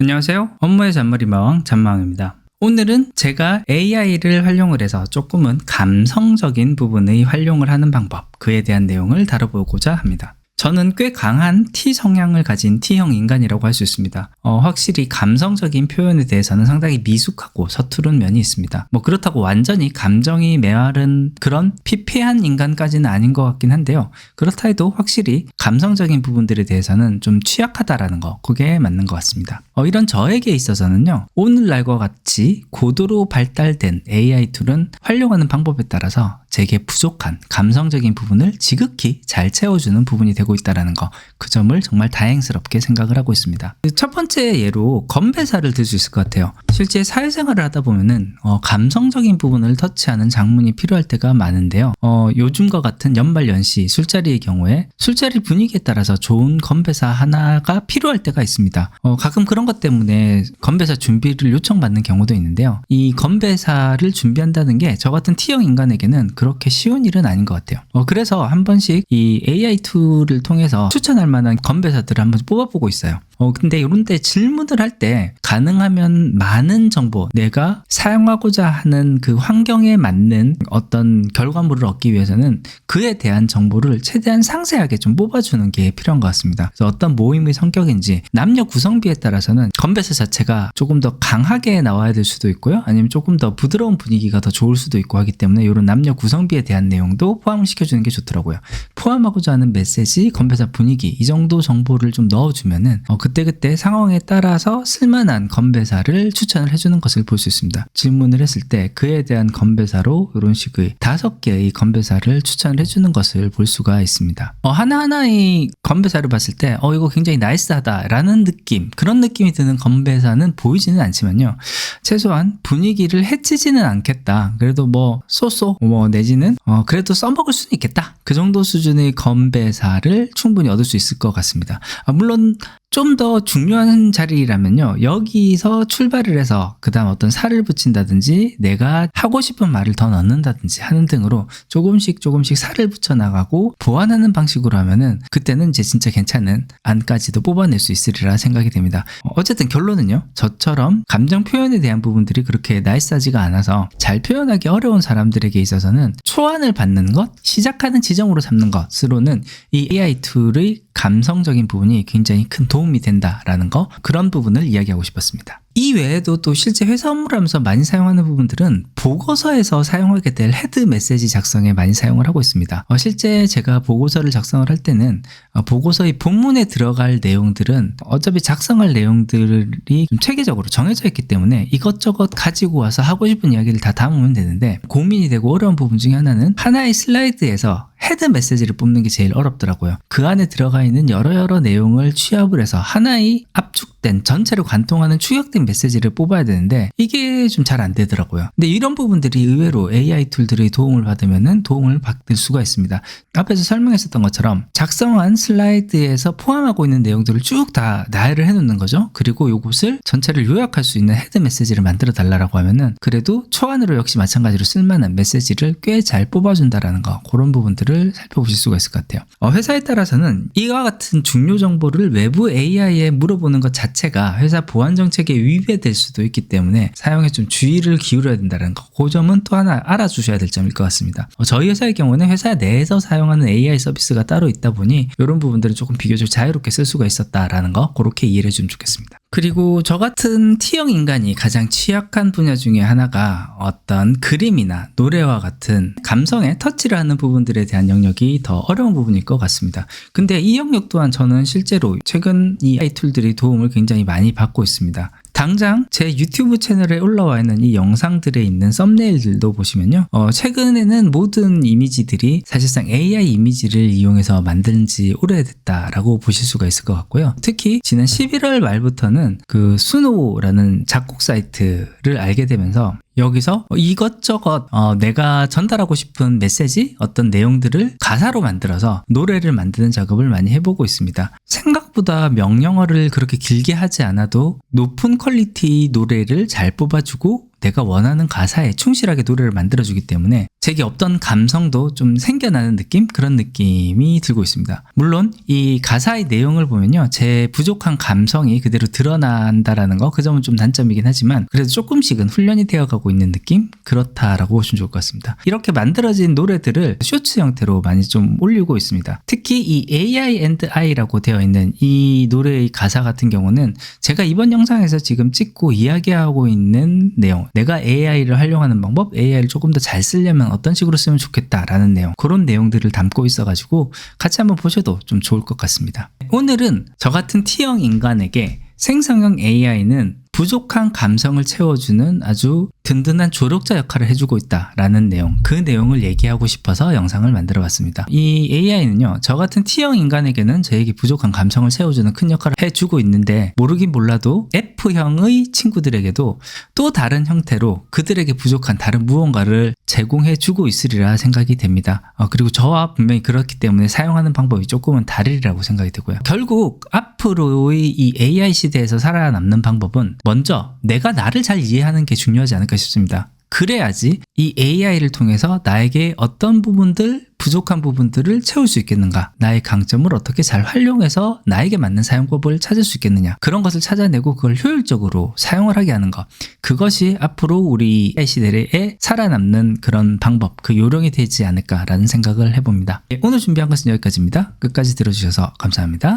안녕하세요. 업무의 잔머리마왕 잔마왕입니다. 오늘은 제가 AI를 활용을 해서 조금은 감성적인 부분의 활용을 하는 방법, 그에 대한 내용을 다뤄보고자 합니다. 저는 꽤 강한 T 성향을 가진 T형 인간이라고 할 수 있습니다. 확실히 감성적인 표현에 대해서는 상당히 미숙하고 서투른 면이 있습니다. 그렇다고 완전히 감정이 메마른 그런 피폐한 인간까지는 아닌 것 같긴 한데요. 그렇다 해도 확실히 감성적인 부분들에 대해서는 좀 취약하다라는 거, 그게 맞는 것 같습니다. 이런 저에게 있어서는요, 오늘날과 같이 고도로 발달된 AI 툴은 활용하는 방법에 따라서 제게 부족한 감성적인 부분을 지극히 잘 채워주는 부분이 되고 있다는 거, 그 점을 정말 다행스럽게 생각을 하고 있습니다. 첫 번째 예로 건배사를 들 수 있을 것 같아요. 실제 사회생활을 하다 보면은 감성적인 부분을 터치하는 장문이 필요할 때가 많은데요. 요즘과 같은 연말연시 술자리의 경우에 술자리 분위기에 따라서 좋은 건배사 하나가 필요할 때가 있습니다. 가끔 그런 것 때문에 건배사 준비를 요청받는 경우도 있는데요. 이 건배사를 준비한다는 게 저 같은 T형 인간에게는 그렇게 쉬운 일은 아닌 것 같아요. 그래서 한 번씩 이 AI 툴을 통해서 추천할 만한 건배사들을 한번 뽑아보고 있어요. 근데 이런 데 질문을 할 때 가능하면 많은 정보, 내가 사용하고자 하는 그 환경에 맞는 어떤 결과물을 얻기 위해서는 그에 대한 정보를 최대한 상세하게 좀 뽑아주는 게 필요한 것 같습니다. 그래서 어떤 모임의 성격인지, 남녀 구성비에 따라서는 건배사 자체가 조금 더 강하게 나와야 될 수도 있고요. 아니면 조금 더 부드러운 분위기가 더 좋을 수도 있고 하기 때문에 이런 남녀 구성비에 대한 내용도 포함을 시켜주는 게 좋더라고요. 포함하고자 하는 메시지, 건배사 분위기, 이 정도 정보를 좀 넣어주면은 그때그때 상황에 따라서 쓸만한 건배사를 추천을 해주는 것을 볼 수 있습니다. 질문을 했을 때 그에 대한 건배사로 이런 식의 5개의 건배사를 추천을 해주는 것을 볼 수가 있습니다. 하나하나의 건배사를 봤을 때 이거 굉장히 나이스하다 라는 느낌, 그런 느낌이 드는 건배사는 보이지는 않지만요, 최소한 분위기를 해치지는 않겠다, 그래도 쏘쏘 내지는 그래도 써먹을 수는 있겠다, 그 정도 수준의 건배사를 충분히 얻을 수 있을 것 같습니다. 물론 좀 더 중요한 자리라면요, 여기서 출발을 해서 그 다음 어떤 살을 붙인다든지 내가 하고 싶은 말을 더 넣는다든지 하는 등으로 조금씩 살을 붙여나가고 보완하는 방식으로 하면은 그때는 이제 진짜 괜찮은 안까지도 뽑아낼 수 있으리라 생각이 됩니다. 어쨌든 결론은요, 저처럼 감정 표현에 대한 부분들이 그렇게 나이스하지가 않아서 잘 표현하기 어려운 사람들에게 있어서는 초안을 받는 것, 시작하는 지점으로 삼는 것으로는 이 AI 툴의 감성적인 부분이 굉장히 큰 도움이 된다라는 거, 그런 부분을 이야기하고 싶었습니다. 이 외에도 또 실제 회사 업무를 하면서 많이 사용하는 부분들은 보고서에서 사용하게 될 헤드 메시지 작성에 많이 사용을 하고 있습니다. 실제 제가 보고서를 작성을 할 때는 보고서의 본문에 들어갈 내용들은 어차피 작성할 내용들이 좀 체계적으로 정해져 있기 때문에 이것저것 가지고 와서 하고 싶은 이야기를 다 담으면 되는데, 고민이 되고 어려운 부분 중에 하나는 하나의 슬라이드에서 헤드 메시지를 뽑는 게 제일 어렵더라고요. 그 안에 들어가 있는 여러 내용을 취합을 해서 하나의 압축된, 전체를 관통하는 추격된 메시지를 뽑아야 되는데 이게 좀 잘 안 되더라고요. 근데 이런 부분들이 의외로 AI 툴들의 도움을 받으면은 도움을 받을 수가 있습니다. 앞에서 설명했었던 것처럼 작성한 슬라이드에서 포함하고 있는 내용들을 쭉 다 나열을 해놓는 거죠. 그리고 이것을 전체를 요약할 수 있는 헤드 메시지를 만들어 달라고 하면은 그래도 초안으로 역시 마찬가지로 쓸만한 메시지를 꽤 잘 뽑아준다라는 거, 그런 부분들을 살펴보실 수가 있을 것 같아요. 회사에 따라서는 이와 같은 중요 정보를 외부 AI에 물어보는 것 자체가 회사 보안 정책에 위배될 수도 있기 때문에 사용에 좀 주의를 기울여야 된다는 거, 그 점은 또 하나 알아주셔야 될 점일 것 같습니다. 저희 회사의 경우는 회사 내에서 사용하는 AI 서비스가 따로 있다 보니 이런 부분들은 조금 비교적 자유롭게 쓸 수가 있었다라는 거, 그렇게 이해를 해주면 좋겠습니다. 그리고 저 같은 T형 인간이 가장 취약한 분야 중에 하나가 어떤 그림이나 노래와 같은 감성에 터치를 하는 부분들에 대한 영역이 더 어려운 부분일 것 같습니다. 근데 이 영역 또한 저는 실제로 최근 이 AI 툴들이 도움을 굉장히 많이 받고 있습니다. 당장 제 유튜브 채널에 올라와 있는 이 영상들에 있는 썸네일들도 보시면요, 최근에는 모든 이미지들이 사실상 AI 이미지를 이용해서 만든 지 오래됐다라고 보실 수가 있을 것 같고요. 특히 지난 11월 말부터는 그 수노라는 작곡 사이트를 알게 되면서 여기서 이것저것 내가 전달하고 싶은 메시지, 어떤 내용들을 가사로 만들어서 노래를 만드는 작업을 많이 해보고 있습니다. 생각보다 명령어를 그렇게 길게 하지 않아도 높은 퀄리티 노래를 잘 뽑아주고 내가 원하는 가사에 충실하게 노래를 만들어주기 때문에 제게 없던 감성도 좀 생겨나는 느낌? 그런 느낌이 들고 있습니다. 물론 이 가사의 내용을 보면요, 제 부족한 감성이 그대로 드러난다라는 거, 그 점은 좀 단점이긴 하지만 그래도 조금씩은 훈련이 되어가고 있는 느낌? 그렇다라고 보시면 좋을 것 같습니다. 이렇게 만들어진 노래들을 쇼츠 형태로 많이 좀 올리고 있습니다. 특히 이 AI&I라고 되어 있는 이 노래의 가사 같은 경우는 제가 이번 영상에서 지금 찍고 이야기하고 있는 내용, 내가 AI를 활용하는 방법, AI를 조금 더 잘 쓰려면 어떤 식으로 쓰면 좋겠다라는 내용, 그런 내용들을 담고 있어가지고 같이 한번 보셔도 좀 좋을 것 같습니다. 오늘은 저 같은 T형 인간에게 생성형 AI는 부족한 감성을 채워주는 아주 든든한 조력자 역할을 해주고 있다라는 내용, 그 내용을 얘기하고 싶어서 영상을 만들어 봤습니다. 이 AI는요, 저 같은 T형 인간에게는 저에게 부족한 감성을 채워주는 큰 역할을 해주고 있는데, 모르긴 몰라도 F형의 친구들에게도 또 다른 형태로 그들에게 부족한 다른 무언가를 제공해주고 있으리라 생각이 됩니다. 그리고 저와 분명히 그렇기 때문에 사용하는 방법이 조금은 다르리라고 생각이 되고요. 결국 앞으로의 이 AI 시대에서 살아남는 방법은 먼저 내가 나를 잘 이해하는 게 중요하지 않을까 싶습니다. 그래야지 이 AI를 통해서 나에게 어떤 부분들, 부족한 부분들을 채울 수 있겠는가, 나의 강점을 어떻게 잘 활용해서 나에게 맞는 사용법을 찾을 수 있겠느냐, 그런 것을 찾아내고 그걸 효율적으로 사용을 하게 하는 것, 그것이 앞으로 우리 AI 시대에 살아남는 그런 방법, 그 요령이 되지 않을까라는 생각을 해봅니다. 오늘 준비한 것은 여기까지입니다. 끝까지 들어주셔서 감사합니다.